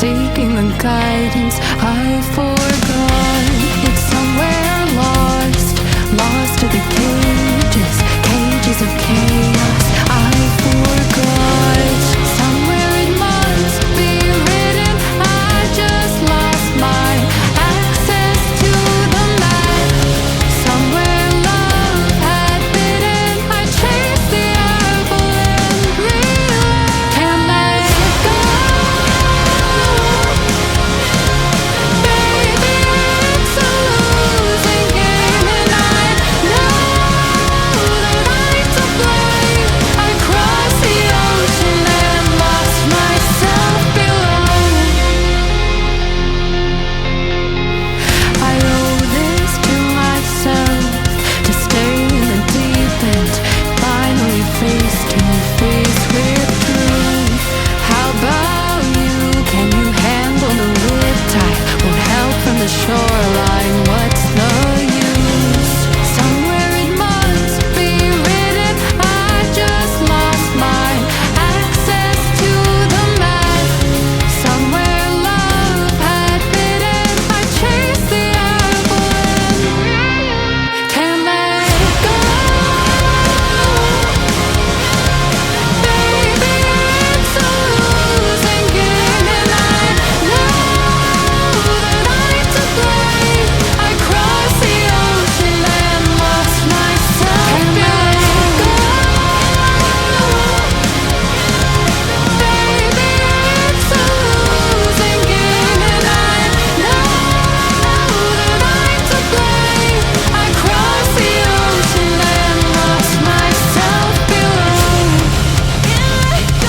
seeking the guidance I forgot. It's somewhere lost, lost to the cages, cages of chaos I forgot. Somewhere it must be written, I just lost my access to the map. Somewhere love had bitten, I chased the apple and realized can't let it go. Baby, it's a losing game, and I know that I'm to blame. I crossed the ocean and lost myself below. I owe this to myself, to stay in the deep end, finally face to face with truth. How about you? Can you handle the riptide? Won't help from the shore.